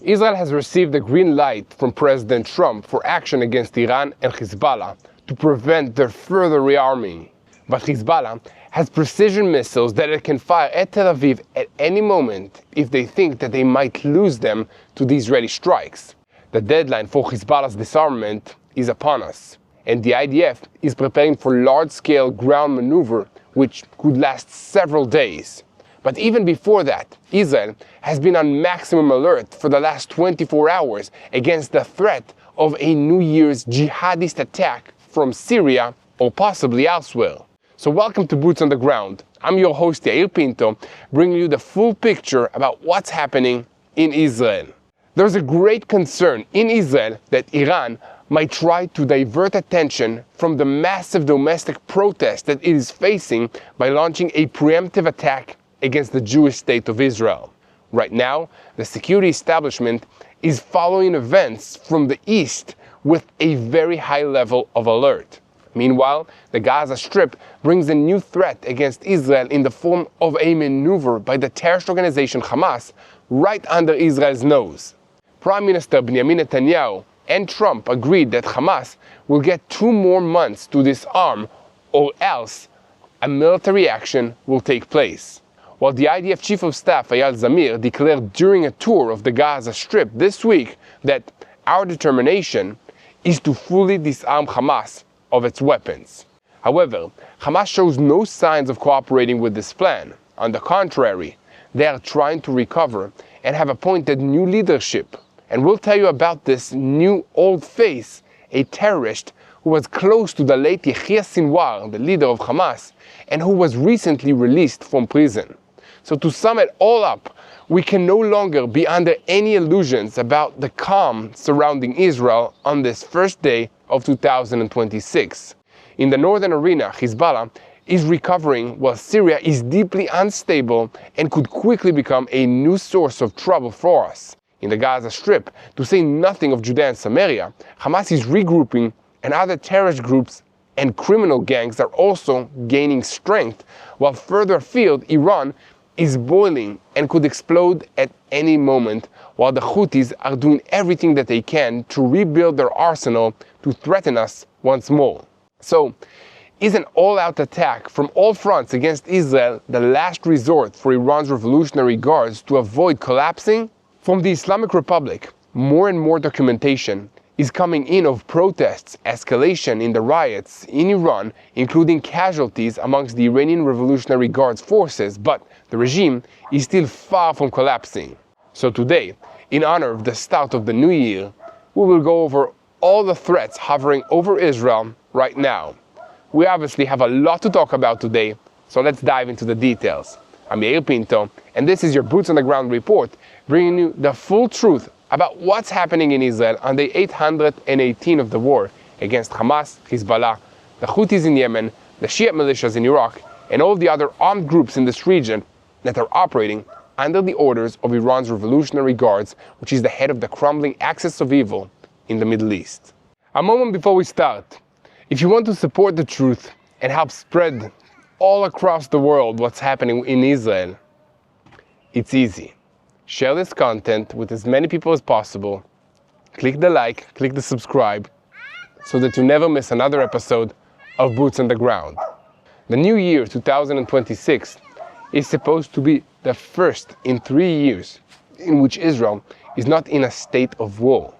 Israel has received a green light from President Trump for action against Iran and Hezbollah to prevent their further rearming. But Hezbollah has precision missiles that it can fire at Tel Aviv at any moment if they think that they might lose them to the Israeli strikes. The deadline for Hezbollah's disarmament is upon us, and the IDF is preparing for large-scale ground maneuver which could last several days. But even before that, Israel has been on maximum alert for the last 24 hours against the threat of a New Year's jihadist attack from Syria or possibly elsewhere. So welcome to Boots on the Ground. I'm your host Yair Pinto, bringing you the full picture about what's happening in Israel. There's a great concern in Israel that Iran might try to divert attention from the massive domestic protest that it is facing by launching a preemptive attack against the Jewish state of Israel. Right now, the security establishment is following events from the east with a very high level of alert. Meanwhile, the Gaza Strip brings a new threat against Israel in the form of a maneuver by the terrorist organization Hamas right under Israel's nose. Prime Minister Benjamin Netanyahu and Trump agreed that Hamas will get 2 more months to disarm, or else a military action will take place. While the IDF Chief of Staff Eyal Zamir declared during a tour of the Gaza Strip this week that our determination is to fully disarm Hamas of its weapons. However, Hamas shows no signs of cooperating with this plan. On the contrary, they are trying to recover and have appointed new leadership. And we'll tell you about this new old face, a terrorist who was close to the late Yahya Sinwar, the leader of Hamas, and who was recently released from prison. So to sum it all up, we can no longer be under any illusions about the calm surrounding Israel on this first day of 2026. In the northern arena, Hezbollah is recovering while Syria is deeply unstable and could quickly become a new source of trouble for us. In the Gaza Strip, to say nothing of Judea and Samaria, Hamas is regrouping, and other terrorist groups and criminal gangs are also gaining strength, while further afield, Iran is boiling and could explode at any moment, while the Houthis are doing everything that they can to rebuild their arsenal to threaten us once more. So, is an all-out attack from all fronts against Israel the last resort for Iran's Revolutionary Guards to avoid collapsing? From the Islamic Republic, more and more documentation is coming in of protests, escalation in the riots in Iran, including casualties amongst the Iranian Revolutionary Guards forces, but the regime is still far from collapsing. So today, in honor of the start of the new year, we will go over all the threats hovering over Israel right now. We obviously have a lot to talk about today, so let's dive into the details. I'm Yair Pinto, and this is your Boots on the Ground report, bringing you the full truth about what's happening in Israel on day 818 of the war against Hamas, Hezbollah, the Houthis in Yemen, the Shia militias in Iraq, and all the other armed groups in this region that are operating under the orders of Iran's Revolutionary Guards, which is the head of the crumbling axis of evil in the Middle East. A moment before we start, if you want to support the truth and help spread all across the world what's happening in Israel, it's easy. Share this content with as many people as possible. Click the like, click the subscribe, so that you never miss another episode of Boots on the Ground. The new year, 2026, is supposed to be the first in 3 years in which Israel is not in a state of war.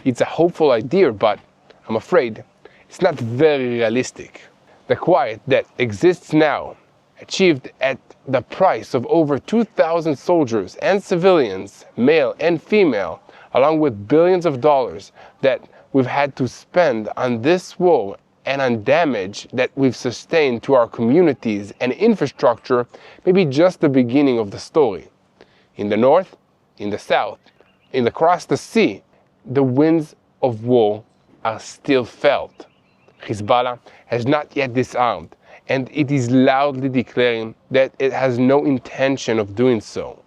It's a hopeful idea, but I'm afraid it's not very realistic. The quiet that exists now, achieved at the price of over 2,000 soldiers and civilians, male and female, along with billions of dollars that we've had to spend on this war and on damage that we've sustained to our communities and infrastructure, may be just the beginning of the story. In the north, in the south, and across the sea, the winds of war are still felt. Hezbollah has not yet disarmed, and it is loudly declaring that it has no intention of doing so.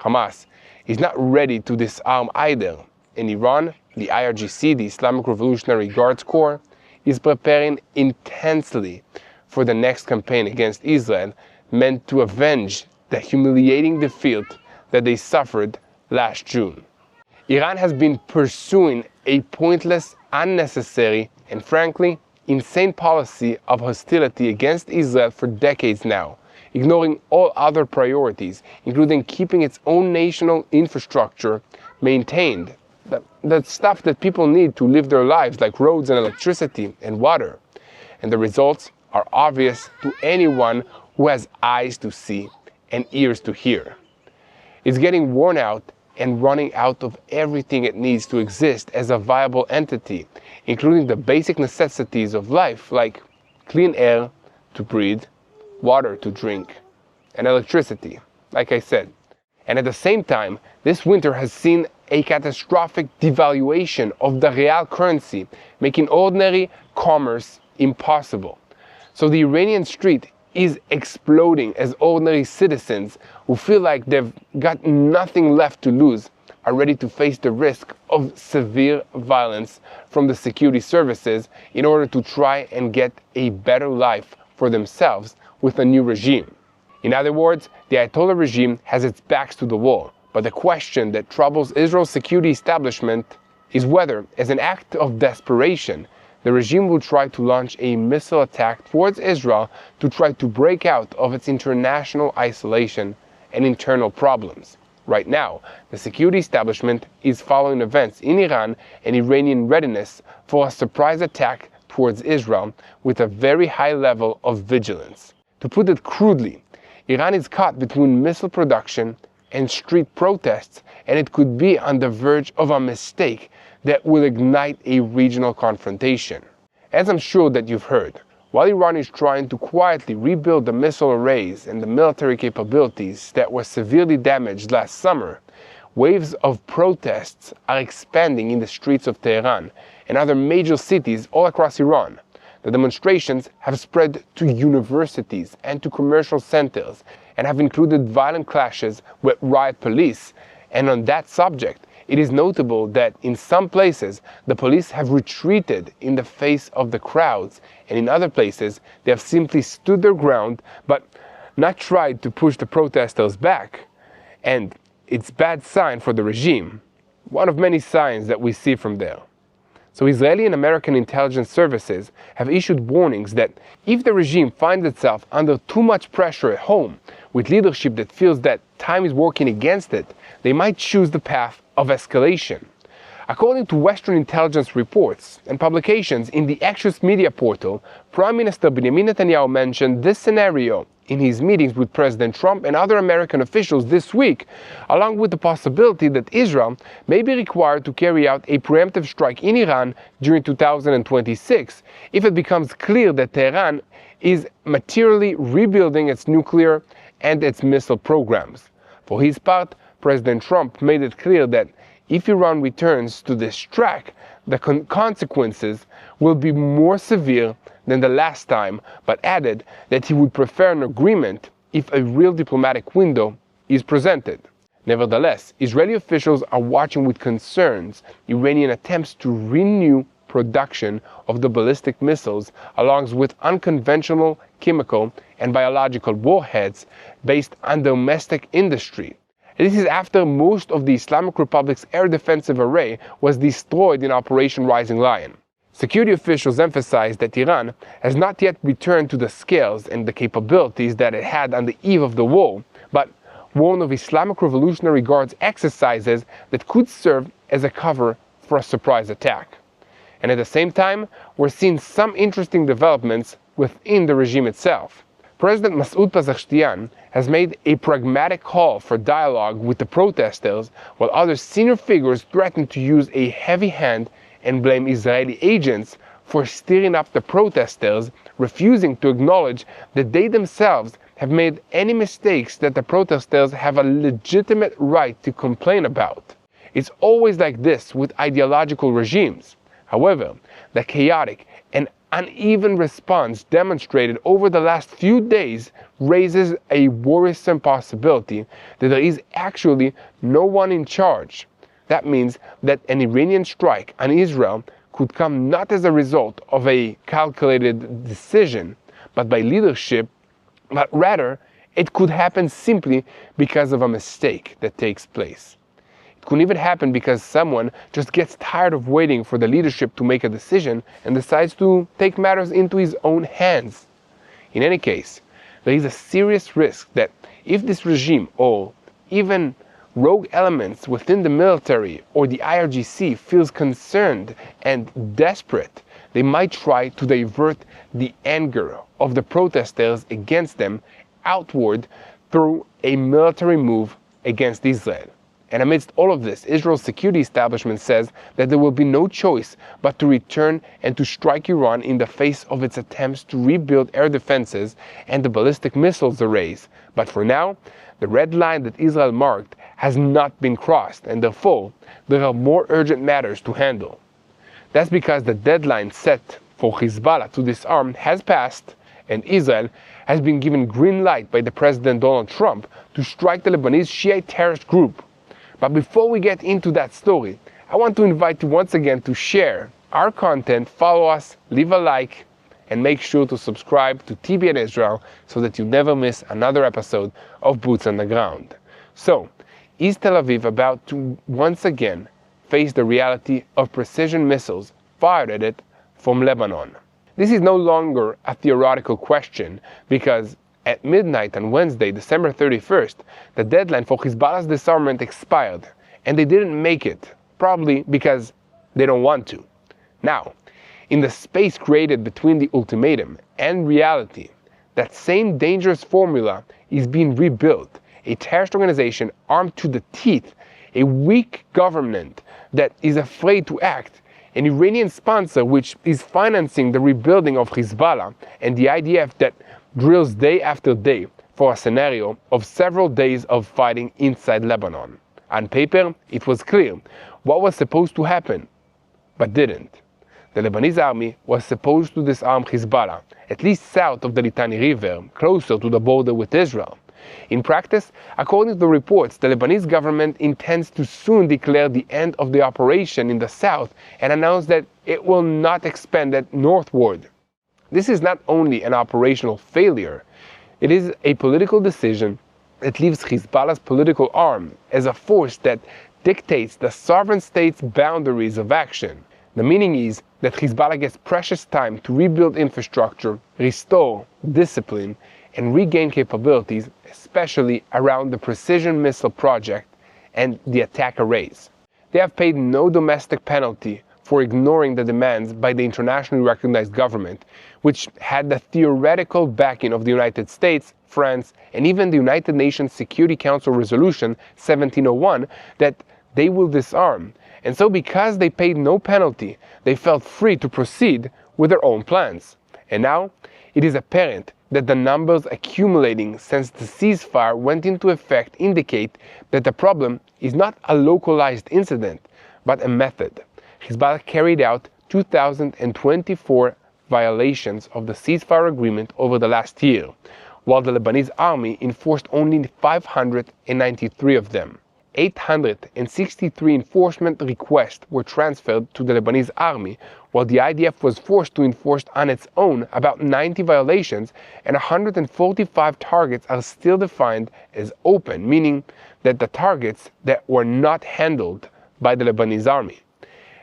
Hamas is not ready to disarm either. In Iran, the IRGC, the Islamic Revolutionary Guards Corps, is preparing intensely for the next campaign against Israel, meant to avenge the humiliating defeat that they suffered last June. Iran has been pursuing a pointless, unnecessary, and frankly, insane policy of hostility against Israel for decades now, ignoring all other priorities, including keeping its own national infrastructure maintained, the stuff that people need to live their lives, like roads and electricity and water. And the results are obvious to anyone who has eyes to see and ears to hear. It's getting worn out and running out of everything it needs to exist as a viable entity, including the basic necessities of life, like clean air to breathe, water to drink, and electricity, like I said. And at the same time, this winter has seen a catastrophic devaluation of the real currency, making ordinary commerce impossible. So the Iranian street is exploding as ordinary citizens who feel like they've got nothing left to lose are ready to face the risk of severe violence from the security services in order to try and get a better life for themselves with a new regime. In other words, the Ayatollah regime has its backs to the wall, but the question that troubles Israel's security establishment is whether, as an act of desperation, the regime will try to launch a missile attack towards Israel to try to break out of its international isolation and internal problems. Right now, the security establishment is following events in Iran and Iranian readiness for a surprise attack towards Israel with a very high level of vigilance. To put it crudely, Iran is caught between missile production and street protests, and it could be on the verge of a mistake that will ignite a regional confrontation. As I'm sure that you've heard, while Iran is trying to quietly rebuild the missile arrays and the military capabilities that were severely damaged last summer, waves of protests are expanding in the streets of Tehran and other major cities all across Iran. The demonstrations have spread to universities and to commercial centers and have included violent clashes with riot police. And on that subject, it is notable that in some places, the police have retreated in the face of the crowds, and in other places, they have simply stood their ground but not tried to push the protesters back. And it's a bad sign for the regime, one of many signs that we see from there. So Israeli and American intelligence services have issued warnings that if the regime finds itself under too much pressure at home, with leadership that feels that time is working against it, they might choose the path of escalation. According to Western intelligence reports and publications in the Axios media portal, Prime Minister Benjamin Netanyahu mentioned this scenario in his meetings with President Trump and other American officials this week, along with the possibility that Israel may be required to carry out a preemptive strike in Iran during 2026 if it becomes clear that Tehran is materially rebuilding its nuclear and its missile programs. For his part, President Trump made it clear that if Iran returns to this track, the consequences will be more severe than the last time, but added that he would prefer an agreement if a real diplomatic window is presented. Nevertheless, Israeli officials are watching with concerns Iranian attempts to renew production of the ballistic missiles along with unconventional chemical and biological warheads based on domestic industry. This is after most of the Islamic Republic's air defensive array was destroyed in Operation Rising Lion. Security officials emphasized that Iran has not yet returned to the scales and the capabilities that it had on the eve of the war, but warned of Islamic Revolutionary Guards exercises that could serve as a cover for a surprise attack. And at the same time, we're seeing some interesting developments within the regime itself. President Masoud Pezeshkian has made a pragmatic call for dialogue with the protesters, while other senior figures threaten to use a heavy hand and blame Israeli agents for stirring up the protesters, refusing to acknowledge that they themselves have made any mistakes that the protesters have a legitimate right to complain about. It's always like this with ideological regimes. However, the chaotic and uneven response demonstrated over the last few days raises a worrisome possibility that there is actually no one in charge. That means that an Iranian strike on Israel could come not as a result of a calculated decision, but by leadership, but rather it could happen simply because of a mistake that takes place. It could even happen because someone just gets tired of waiting for the leadership to make a decision and decides to take matters into his own hands. In any case, there is a serious risk that if this regime or even rogue elements within the military or the IRGC feels concerned and desperate, they might try to divert the anger of the protesters against them outward through a military move against Israel. And amidst all of this, Israel's security establishment says that there will be no choice but to return and to strike Iran in the face of its attempts to rebuild air defenses and the ballistic missiles arrays. But for now, the red line that Israel marked has not been crossed, and therefore, there are more urgent matters to handle. That's because the deadline set for Hezbollah to disarm has passed, and Israel has been given green light by the President Donald Trump to strike the Lebanese Shiite terrorist group. But before we get into that story, I want to invite you once again to share our content, follow us, leave a like, and make sure to subscribe to TBN Israel so that you never miss another episode of Boots on the Ground. So, is Tel Aviv about to once again face the reality of precision missiles fired at it from Lebanon? This is no longer a theoretical question because at midnight on Wednesday, December 31st, the deadline for Hezbollah's disarmament expired, and they didn't make it, probably because they don't want to. Now, in the space created between the ultimatum and reality, that same dangerous formula is being rebuilt. A terrorist organization armed to the teeth, a weak government that is afraid to act, an Iranian sponsor which is financing the rebuilding of Hezbollah, and the IDF that drills day after day for a scenario of several days of fighting inside Lebanon. On paper, it was clear what was supposed to happen, but didn't. The Lebanese army was supposed to disarm Hezbollah, at least south of the Litani River, closer to the border with Israel. In practice, according to the reports, the Lebanese government intends to soon declare the end of the operation in the south and announce that it will not expand it northward. This is not only an operational failure, it is a political decision that leaves Hezbollah's political arm as a force that dictates the sovereign state's boundaries of action. The meaning is that Hezbollah gets precious time to rebuild infrastructure, restore discipline, and regain capabilities, especially around the precision missile project and the attack arrays. They have paid no domestic penalty for ignoring the demands by the internationally recognized government, which had the theoretical backing of the United States, France, and even the United Nations Security Council Resolution 1701 that they will disarm. And so because they paid no penalty, they felt free to proceed with their own plans. And now, it is apparent that the numbers accumulating since the ceasefire went into effect indicate that the problem is not a localized incident, but a method. Hezbollah carried out 2,024 violations of the ceasefire agreement over the last year, while the Lebanese army enforced only 593 of them. 863 enforcement requests were transferred to the Lebanese army, while the IDF was forced to enforce on its own about 90 violations, and 145 targets are still defined as open, meaning that the targets that were not handled by the Lebanese army.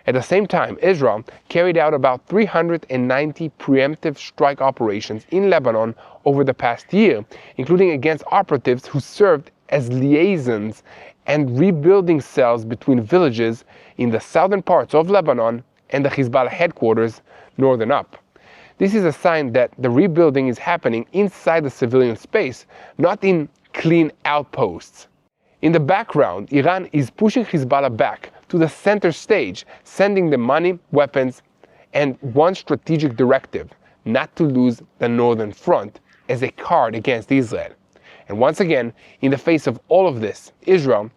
At the same time, Israel carried out about 390 preemptive strike operations in Lebanon over the past year, including against operatives who served as liaisons and rebuilding cells between villages in the southern parts of Lebanon and the Hezbollah headquarters northern up. This is a sign that the rebuilding is happening inside the civilian space, not in clean outposts. In the background, Iran is pushing Hezbollah back to the center stage, sending them money, weapons, and one strategic directive: not to lose the northern front as a card against Israel. And once again, in the face of all of this, Israel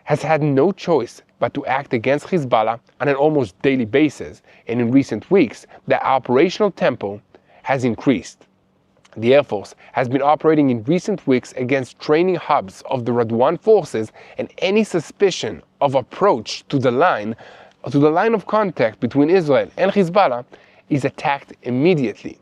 has had no choice but to act against Hezbollah on an almost daily basis, and in recent weeks, the operational tempo has increased. The Air Force has been operating in recent weeks against training hubs of the Radwan forces, and any suspicion of approach to the line of contact between Israel and Hezbollah is attacked immediately.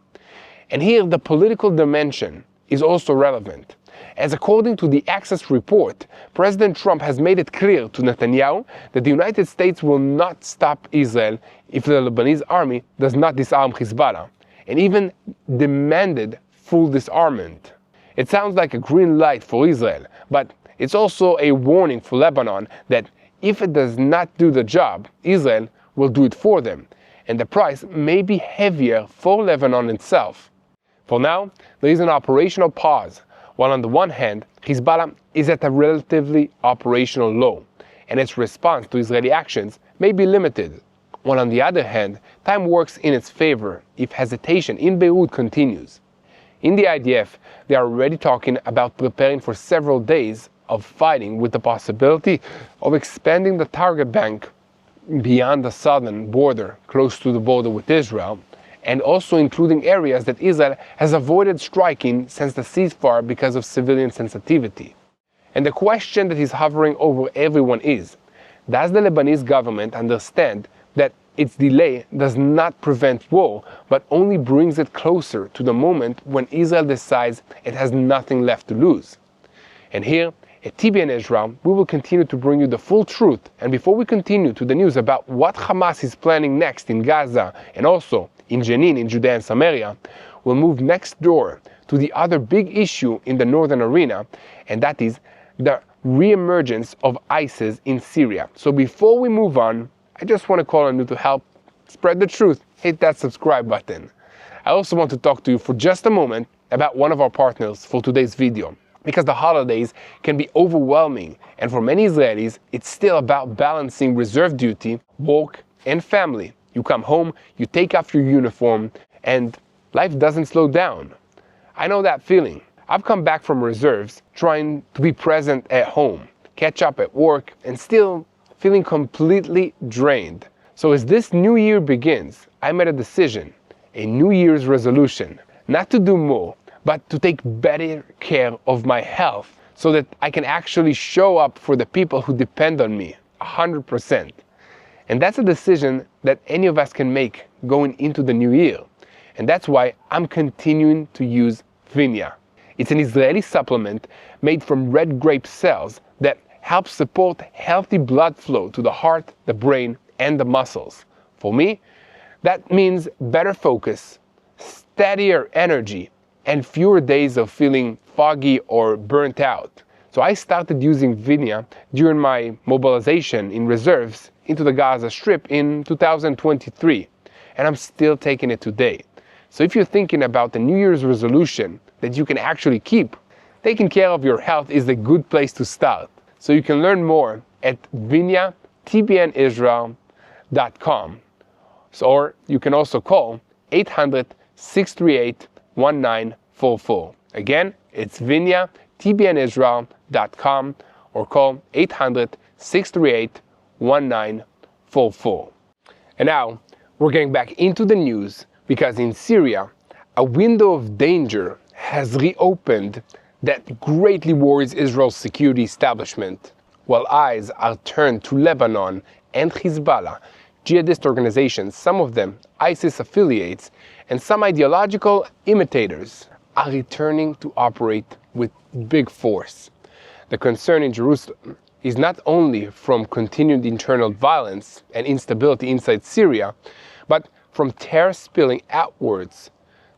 And here the political dimension is also relevant. as according to the Access report, President Trump has made it clear to Netanyahu that the United States will not stop Israel if the Lebanese army does not disarm Hezbollah, and even demanded full disarmament. It sounds like a green light for Israel, but it's also a warning for Lebanon that if it does not do the job, Israel will do it for them, and the price may be heavier for Lebanon itself. For now, there is an operational pause, while on the one hand, Hezbollah is at a relatively operational low, and its response to Israeli actions may be limited, while on the other hand, time works in its favor if hesitation in Beirut continues. In the IDF, they are already talking about preparing for several days of fighting with the possibility of expanding the target bank beyond the southern border, close to the border with Israel, and also including areas that Israel has avoided striking since the ceasefire because of civilian sensitivity. And the question that is hovering over everyone is, does the Lebanese government understand that its delay does not prevent war, but only brings it closer to the moment when Israel decides it has nothing left to lose? And here, at TBN Israel, we will continue to bring you the full truth. And before we continue to the news about what Hamas is planning next in Gaza and also in Jenin in Judea and Samaria, we'll move next door to the other big issue in the northern arena, and that is the reemergence of ISIS in Syria. So before we move on, I just want to call on you to help spread the truth. Hit that subscribe button. I also want to talk to you for just a moment about one of our partners for today's video, because the holidays can be overwhelming, and for many Israelis, it's still about balancing reserve duty, work, and family. You come home, you take off your uniform, and life doesn't slow down. I know that feeling. I've come back from reserves trying to be present at home, catch up at work, and still feeling completely drained. So as this new year begins, I made a decision, a New Year's resolution, not to do more, but to take better care of my health so that I can actually show up for the people who depend on me 100%. And that's a decision that any of us can make going into the new year. And that's why I'm continuing to use Vinia. It's an Israeli supplement made from red grape cells that helps support healthy blood flow to the heart, the brain, and the muscles. For me, that means better focus, steadier energy, and fewer days of feeling foggy or burnt out. So I started using Vinia during my mobilization in reserves into the Gaza Strip in 2023, and I'm still taking it today. So if you're thinking about the New Year's resolution that you can actually keep, taking care of your health is a good place to start. So you can learn more at tbnisrael.com. Or you can also call 800-638-1944. Again, it's Vinia, tbnisrael.com, or call 800-638-1944. And now, we're getting back into the news because in Syria, a window of danger has reopened that greatly worries Israel's security establishment, while eyes are turned to Lebanon and Hezbollah, jihadist organizations, some of them ISIS affiliates, and some ideological imitators are returning to operate with big force. The concern in Jerusalem is not only from continued internal violence and instability inside Syria, but from terror spilling outwards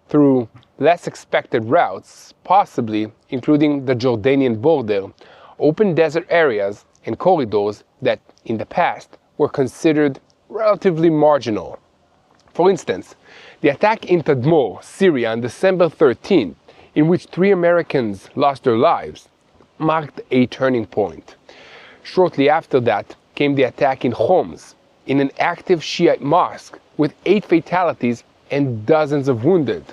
through less expected routes, possibly including the Jordanian border, open desert areas, and corridors that in the past were considered relatively marginal. For instance, the attack in Tadmor, Syria on December 13, in which 3 Americans lost their lives, marked a turning point. Shortly after that came the attack in Homs, in an active Shiite mosque with 8 fatalities and dozens of wounded.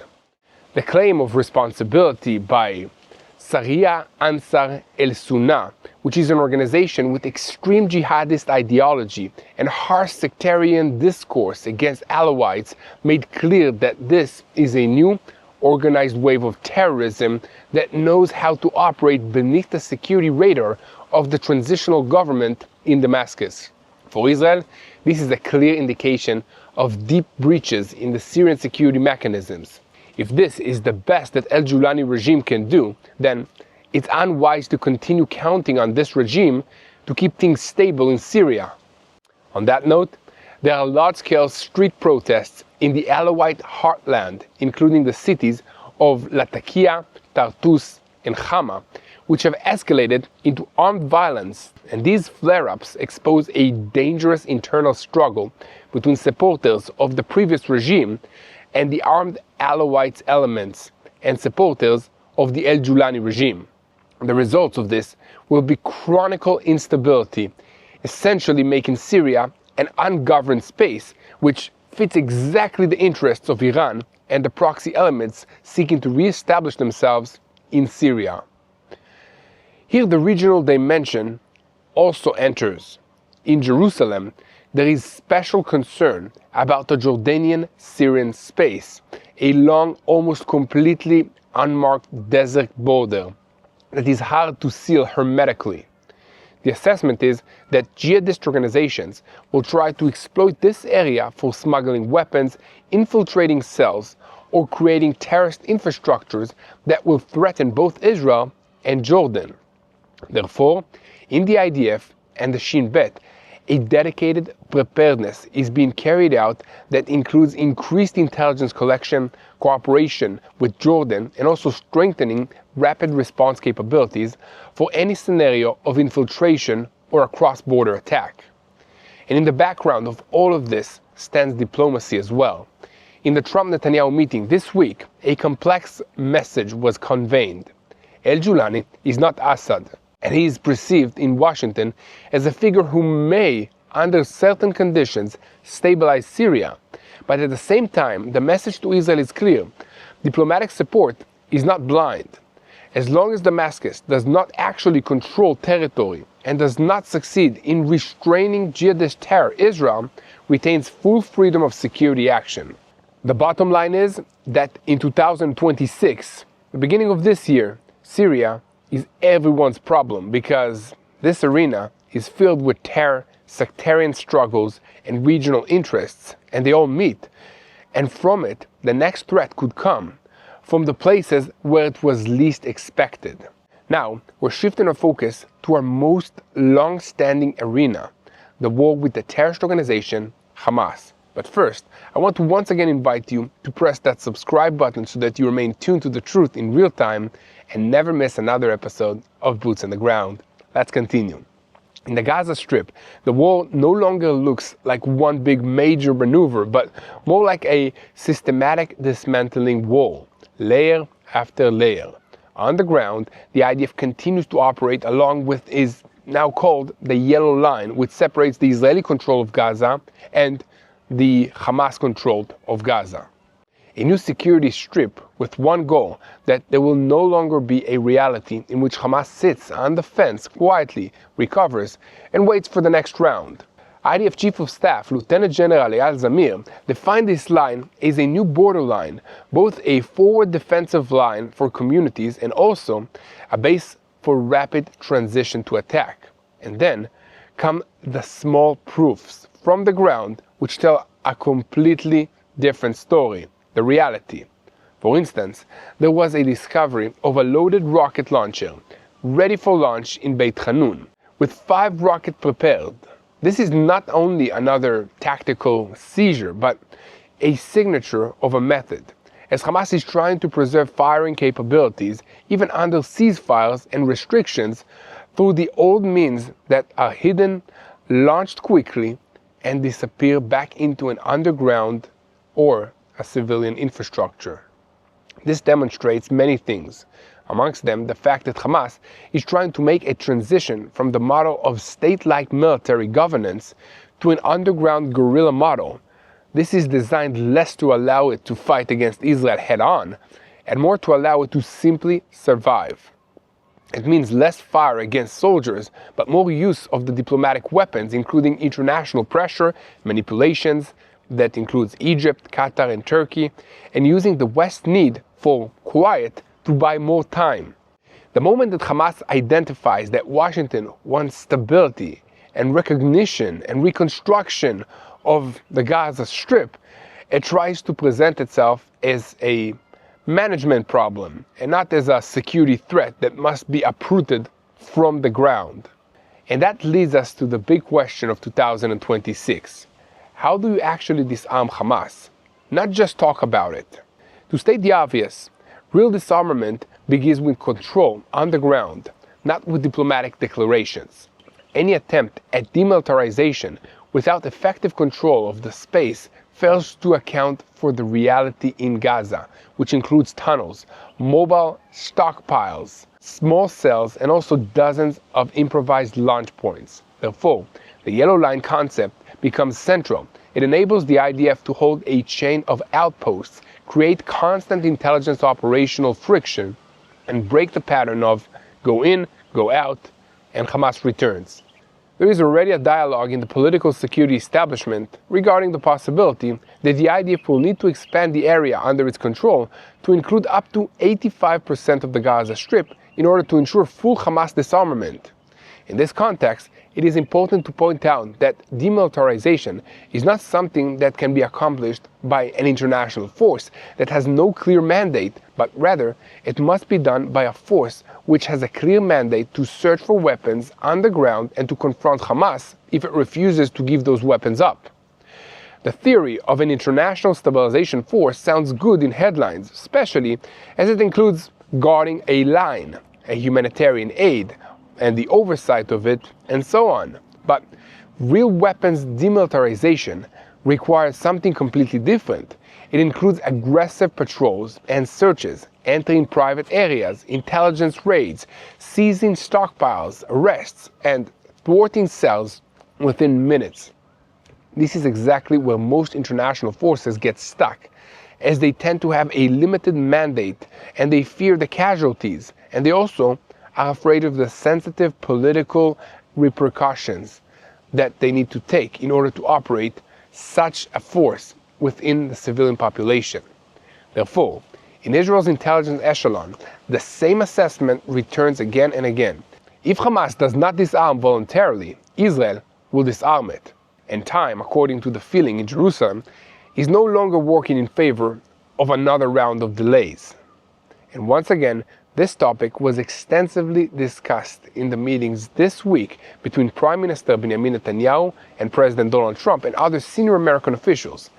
The claim of responsibility by Syria Ansar el-Sunnah, which is an organization with extreme jihadist ideology and harsh sectarian discourse against Alawites, made clear that this is a new organized wave of terrorism that knows how to operate beneath the security radar of the transitional government in Damascus. For Israel, this is a clear indication of deep breaches in the Syrian security mechanisms. If this is the best that al-Julani regime can do, then it's unwise to continue counting on this regime to keep things stable in Syria. On that note, there are large-scale street protests in the Alawite heartland, including the cities of Latakia, Tartus, and Hama, which have escalated into armed violence, and these flare-ups expose a dangerous internal struggle between supporters of the previous regime and the armed Alawite elements and supporters of the El Julani regime. The results of this will be chronic instability, essentially making Syria an ungoverned space, which fits exactly the interests of Iran and the proxy elements seeking to re-establish themselves in Syria. Here the regional dimension also enters. In Jerusalem, there is special concern about the Jordanian-Syrian space, a long, almost completely unmarked desert border that is hard to seal hermetically. The assessment is that jihadist organizations will try to exploit this area for smuggling weapons, infiltrating cells, or creating terrorist infrastructures that will threaten both Israel and Jordan. Therefore, in the IDF and the Shin Bet, a dedicated preparedness is being carried out that includes increased intelligence collection, cooperation with Jordan, and also strengthening rapid response capabilities for any scenario of infiltration or a cross-border attack. And in the background of all of this stands diplomacy as well. In the Trump-Netanyahu meeting this week, a complex message was conveyed. El Julani is not Assad, and he is perceived in Washington as a figure who may, under certain conditions, stabilize Syria. But at the same time, the message to Israel is clear. Diplomatic support is not blind. As long as Damascus does not actually control territory and does not succeed in restraining jihadist terror, Israel retains full freedom of security action. The bottom line is that in 2026, the beginning of this year, Syria is everyone's problem because this arena is filled with terror, sectarian struggles, and regional interests, and they all meet. And from it, the next threat could come from the places where it was least expected. Now, we're shifting our focus to our most long-standing arena, the war with the terrorist organization, Hamas. But first, I want to once again invite you to press that subscribe button so that you remain tuned to the truth in real time and never miss another episode of Boots on the Ground. Let's continue. In the Gaza Strip, the war no longer looks like one big major maneuver, but more like a systematic dismantling wall, layer after layer. On the ground, the IDF continues to operate along with is now called the Yellow Line, which separates the Israeli control of Gaza and the Hamas control of Gaza. A new security strip with one goal, that there will no longer be a reality in which Hamas sits on the fence quietly, recovers, and waits for the next round. IDF Chief of Staff Lieutenant General Eyal Zamir defined this line as a new borderline, both a forward defensive line for communities and also a base for rapid transition to attack. And then come the small proofs from the ground which tell a completely different story, the reality. For instance, there was a discovery of a loaded rocket launcher ready for launch in Beit Hanun, with 5 rockets prepared. This is not only another tactical seizure, but a signature of a method, as Hamas is trying to preserve firing capabilities even under ceasefires and restrictions through the old means that are hidden, launched quickly, and disappear back into an underground or a civilian infrastructure. This demonstrates many things, amongst them the fact that Hamas is trying to make a transition from the model of state-like military governance to an underground guerrilla model. This is designed less to allow it to fight against Israel head-on, and more to allow it to simply survive. It means less fire against soldiers, but more use of the diplomatic weapons, including international pressure, manipulations, that includes Egypt, Qatar, and Turkey, and using the West's need for quiet to buy more time. The moment that Hamas identifies that Washington wants stability and recognition and reconstruction of the Gaza Strip, it tries to present itself as a management problem and not as a security threat that must be uprooted from the ground. And that leads us to the big question of 2026. How do you actually disarm Hamas? Not just talk about it. To state the obvious, real disarmament begins with control on the ground, not with diplomatic declarations. Any attempt at demilitarization without effective control of the space fails to account for the reality in Gaza, which includes tunnels, mobile stockpiles, small cells, and also dozens of improvised launch points. Therefore, the yellow line concept becomes central. It enables the IDF to hold a chain of outposts, create constant intelligence operational friction, and break the pattern of go in, go out, and Hamas returns. There is already a dialogue in the political security establishment regarding the possibility that the IDF will need to expand the area under its control to include up to 85% of the Gaza Strip in order to ensure full Hamas disarmament. In this context, it is important to point out that demilitarization is not something that can be accomplished by an international force that has no clear mandate, but rather it must be done by a force which has a clear mandate to search for weapons on the ground and to confront Hamas if it refuses to give those weapons up. The theory of an international stabilization force sounds good in headlines, especially as it includes guarding a line, a humanitarian aid, and the oversight of it, and so on. But real weapons demilitarization requires something completely different. It includes aggressive patrols and searches, entering private areas, intelligence raids, seizing stockpiles, arrests, and thwarting cells within minutes. This is exactly where most international forces get stuck, as they tend to have a limited mandate and they fear the casualties, and they also are afraid of the sensitive political repercussions that they need to take in order to operate such a force within the civilian population. Therefore, in Israel's intelligence echelon, the same assessment returns again and again. If Hamas does not disarm voluntarily, Israel will disarm it. And time, according to the feeling in Jerusalem, is no longer working in favor of another round of delays. And once again, this topic was extensively discussed in the meetings this week between Prime Minister Benjamin Netanyahu and President Donald Trump and other senior American officials.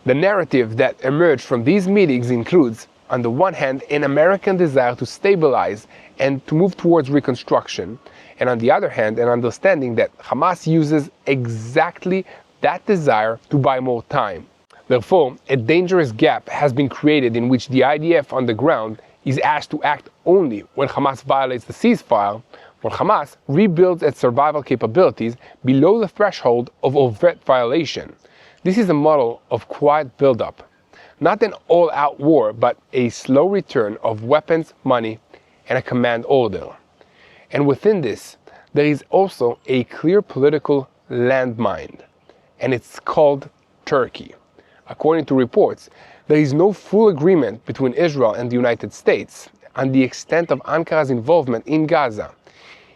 The narrative that emerged from these meetings includes, on the one hand, an American desire to stabilize and to move towards reconstruction, and on the other hand, an understanding that Hamas uses exactly that desire to buy more time. Therefore, a dangerous gap has been created in which the IDF on the ground is asked to act only when Hamas violates the ceasefire, while Hamas rebuilds its survival capabilities below the threshold of overt violation. This is a model of quiet buildup, not an all-out war, but a slow return of weapons, money, and a command order. And within this, there is also a clear political landmine, and it's called Turkey. According to reports, there is no full agreement between Israel and the United States on the extent of Ankara's involvement in Gaza.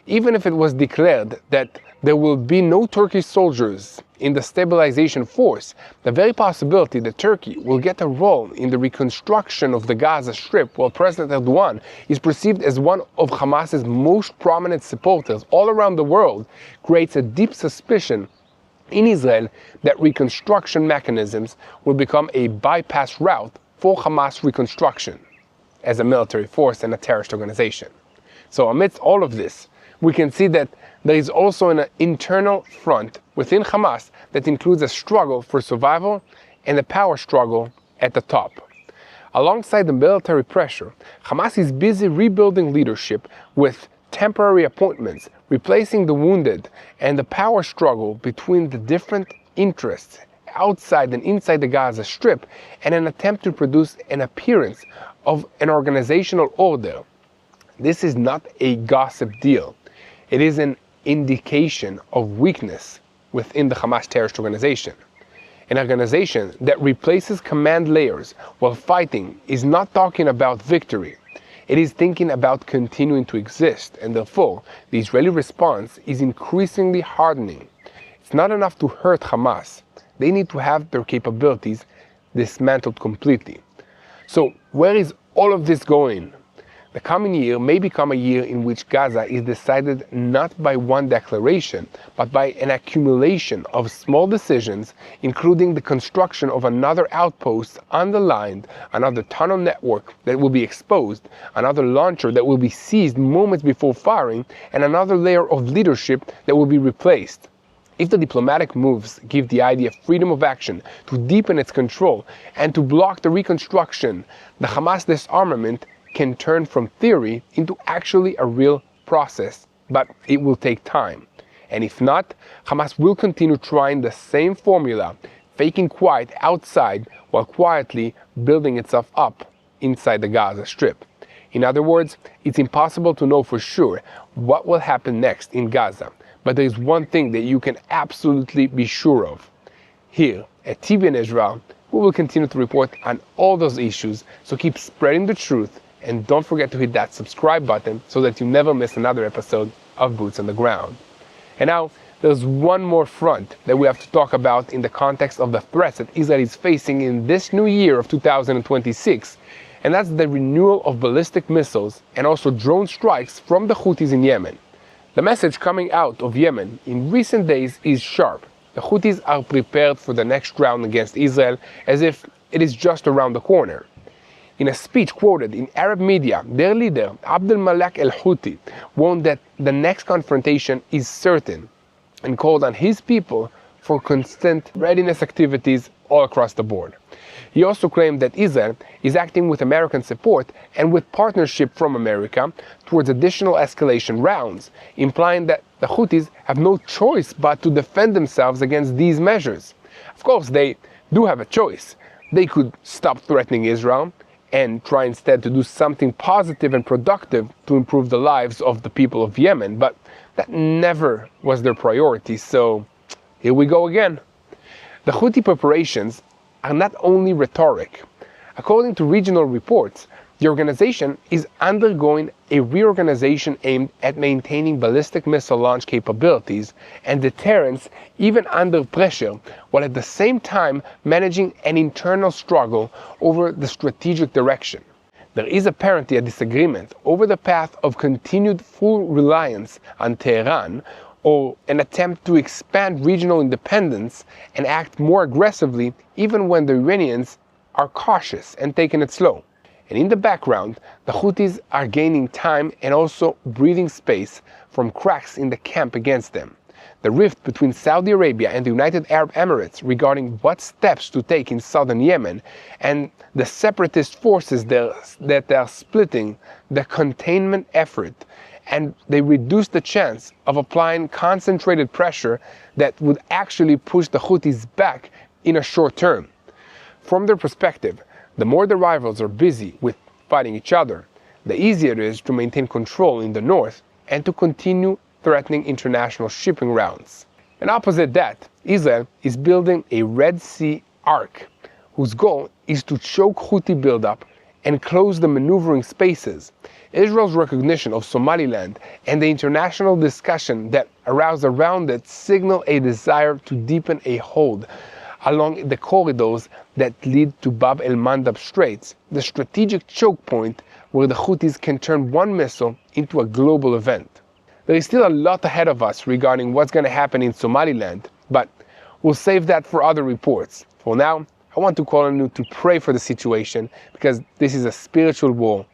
Even if it was declared that there will be no Turkish soldiers in the stabilization force, the very possibility that Turkey will get a role in the reconstruction of the Gaza Strip while President Erdogan is perceived as one of Hamas's most prominent supporters all around the world creates a deep suspicion in Israel that reconstruction mechanisms will become a bypass route for Hamas reconstruction as a military force and a terrorist organization. So amidst all of this, we can see that there is also an internal front within Hamas that includes a struggle for survival and a power struggle at the top. Alongside the military pressure, Hamas is busy rebuilding leadership with temporary appointments, replacing the wounded, and the power struggle between the different interests outside and inside the Gaza Strip, and an attempt to produce an appearance of an organizational order. This is not a gossip deal. It is an indication of weakness within the Hamas terrorist organization. An organization that replaces command layers while fighting is not talking about victory. It is thinking about continuing to exist, and therefore, the Israeli response is increasingly hardening. It's not enough to hurt Hamas. They need to have their capabilities dismantled completely. So, where is all of this going? The coming year may become a year in which Gaza is decided not by one declaration, but by an accumulation of small decisions, including the construction of another outpost on the line, another tunnel network that will be exposed, another launcher that will be seized moments before firing, and another layer of leadership that will be replaced. If the diplomatic moves give the idea freedom of action to deepen its control and to block the reconstruction, the Hamas disarmament can turn from theory into actually a real process, but it will take time. And if not, Hamas will continue trying the same formula, faking quiet outside while quietly building itself up inside the Gaza Strip. In other words, it's impossible to know for sure what will happen next in Gaza, but there is one thing that you can absolutely be sure of. Here at TBN Israel, we will continue to report on all those issues, so keep spreading the truth. And don't forget to hit that subscribe button so that you never miss another episode of Boots on the Ground. And now, there's one more front that we have to talk about in the context of the threats that Israel is facing in this new year of 2026. And that's the renewal of ballistic missiles and also drone strikes from the Houthis in Yemen. The message coming out of Yemen in recent days is sharp. The Houthis are prepared for the next round against Israel as if it is just around the corner. In a speech quoted in Arab media, their leader, Abdel Malek al-Houthi, warned that the next confrontation is certain and called on his people for constant readiness activities all across the board. He also claimed that Israel is acting with American support and with partnership from America towards additional escalation rounds, implying that the Houthis have no choice but to defend themselves against these measures. Of course, they do have a choice. They could stop threatening Israel and try instead to do something positive and productive to improve the lives of the people of Yemen, but that never was their priority, so here we go again. The Houthi preparations are not only rhetoric. According to regional reports, the organization is undergoing a reorganization aimed at maintaining ballistic missile launch capabilities and deterrence even under pressure, while at the same time managing an internal struggle over the strategic direction. There is apparently a disagreement over the path of continued full reliance on Tehran, or an attempt to expand regional independence and act more aggressively even when the Iranians are cautious and taking it slow. And in the background, the Houthis are gaining time and also breathing space from cracks in the camp against them. The rift between Saudi Arabia and the United Arab Emirates regarding what steps to take in southern Yemen, and the separatist forces that they are splitting the containment effort, and they reduce the chance of applying concentrated pressure that would actually push the Houthis back in a short term. From their perspective, the more the rivals are busy with fighting each other, the easier it is to maintain control in the north and to continue threatening international shipping routes. And opposite that, Israel is building a Red Sea arc, whose goal is to choke Houthi buildup and close the maneuvering spaces. Israel's recognition of Somaliland and the international discussion that aroused around it signal a desire to deepen a hold along the corridors that lead to Bab el-Mandab Straits, the strategic choke point where the Houthis can turn one missile into a global event. There is still a lot ahead of us regarding what's going to happen in Somaliland, but we'll save that for other reports. For now, I want to call on you to pray for the situation, because this is a spiritual war,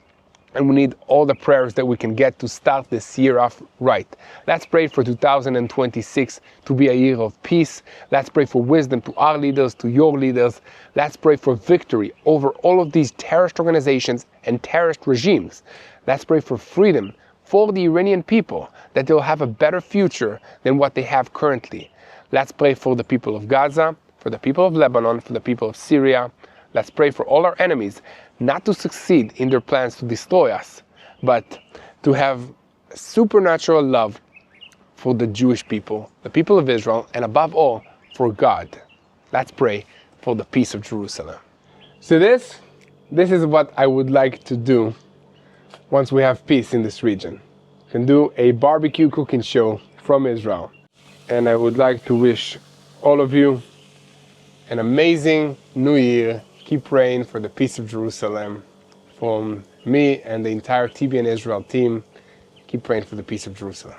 and we need all the prayers that we can get to start this year off right. Let's pray for 2026 to be a year of peace. Let's pray for wisdom to our leaders, to your leaders. Let's pray for victory over all of these terrorist organizations and terrorist regimes. Let's pray for freedom for the Iranian people, that they'll have a better future than what they have currently. Let's pray for the people of Gaza, for the people of Lebanon, for the people of Syria. Let's pray for all our enemies not to succeed in their plans to destroy us, but to have supernatural love for the Jewish people, the people of Israel, and above all, for God. Let's pray for the peace of Jerusalem. So this is what I would like to do once we have peace in this region. We can do a barbecue cooking show from Israel. And I would like to wish all of you an amazing new year. Keep praying for the peace of Jerusalem, From me and the entire TBN Israel team, keep praying for the peace of Jerusalem.